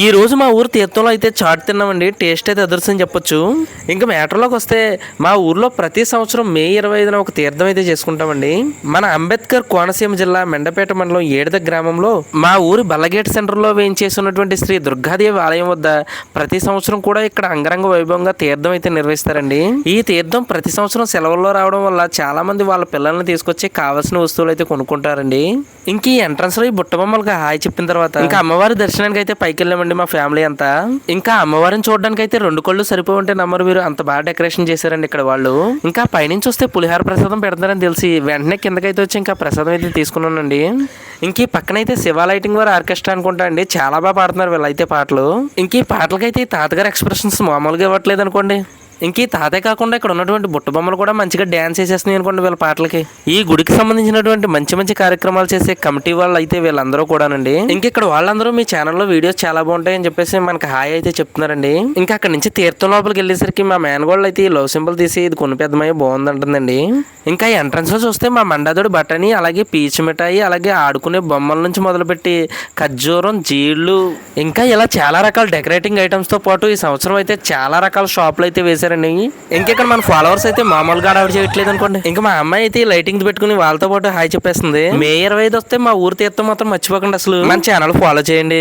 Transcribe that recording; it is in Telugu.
ఈ రోజు మా ఊరు తీర్థంలో అయితే చాట్ తిన్నామండి. టేస్ట్ అయితే అదర్శని చెప్పొచ్చు. ఇంకా మ్యాటర్లోకి వస్తే మా ఊర్లో ప్రతి సంవత్సరం మే 25న ఒక తీర్థం అయితే చేసుకుంటామండి. మన అంబేద్కర్ కోనసీమ జిల్లా మెండపేట మండలం ఏడుద గ్రామంలో మా ఊరి బల్లగేట్ సెంటర్లో వేయించేసి ఉన్నటువంటి శ్రీ దుర్గాదేవి ఆలయం వద్ద ప్రతి సంవత్సరం కూడా ఇక్కడ అంగరంగ వైభవంగా తీర్థం అయితే నిర్వహిస్తారండి. ఈ తీర్థం ప్రతి సంవత్సరం సెలవుల్లో రావడం వల్ల చాలా మంది వాళ్ళ పిల్లల్ని తీసుకొచ్చి కావాల్సిన వస్తువులు అయితే కొనుక్కుంటారండి. ఇంక ఈ ఎంట్రన్స్ లో ఈ బుట్టబొమ్మలకు హాయ్ చెప్పిన తర్వాత ఇంకా అమ్మవారి దర్శనానికి అయితే పైకి వెళ్ళామండి మా ఫ్యామిలీ అంతా. ఇంకా అమ్మవారిని చూడడానికి అయితే 2 కళ్ళు సరిపోయి ఉంటే నమ్మరు మీరు, అంత బాగా డెకరేషన్ చేశారండి ఇక్కడ వాళ్ళు. ఇంకా పైనుంచి వస్తే పులిహార ప్రసాదం పెడతారని తెలిసి వెంటనే కిందకైతే వచ్చి ఇంకా ప్రసాదం అయితే తీసుకున్నానండి. ఇంక ఈ పక్కనైతే శివ లైటింగ్ వారు ఆర్కెస్ట్రా అనుకుంటా అండి, చాలా బాగా పాడుతున్నారు వీళ్ళైతే పాటలు. ఇంక ఈ పాటలకైతే ఈ తాతగారు ఎక్స్ప్రెషన్స్ మామూలుగా ఇవ్వట్లేదు అనుకోండి. ఇంక ఈ తాతే కాకుండా ఇక్కడ ఉన్నటువంటి బుట్ట బొమ్మలు కూడా మంచిగా డ్యాన్స్ చేసేస్తున్నాయి అనుకోండి వీళ్ళ పాటలకి. ఈ గుడికి సంబంధించినటువంటి మంచి మంచి కార్యక్రమాలు చేసే కమిటీ వాళ్ళు అయితే వీళ్ళందరూ కూడానండి. ఇంక ఇక్కడ వాళ్ళందరూ మీ ఛానల్లో వీడియోస్ చాలా బాగుంటాయి అని చెప్పేసి మనకి హాయ్ అయితే చెప్తున్నారండి. ఇంకా అక్కడ నుంచి తీర్థం లోపలికి వెళ్ళేసరికి మా మేనగోళ్ళు అయితే ఈ లవ్ సింబల్ తీసి ఇది కొన్ని పెద్దమయ్య బాగుందంటుందండి. ఇంకా ఎంట్రన్స్ లో చూస్తే మా మండాదోడి బటని, అలాగే పీచు మిఠాయి, అలాగే ఆడుకునే బొమ్మల నుంచి మొదలుపెట్టి ఖర్జూరం, జీళ్ళు, ఇంకా ఇలా చాలా రకాల డెకరేటింగ్ ఐటమ్స్ తో పాటు ఈ సంవత్సరం అయితే చాలా రకాల షాపులు అయితే వేశారండి. ఇంకెక్కడ మన ఫాలోవర్స్ అయితే మామూలుగా ఆడవాడు చేయట్లేదు అనుకోండి. ఇంకా మా అమ్మాయి అయితే లైటింగ్ పెట్టుకుని వాళ్ళతో పాటు హాయ్ చెప్పేస్తుంది. మే 25 వస్తే మా ఊరు తీర్థం మాత్రం మర్చిపోకండి, అసలు మన ఛానల్ ఫాలో చేయండి.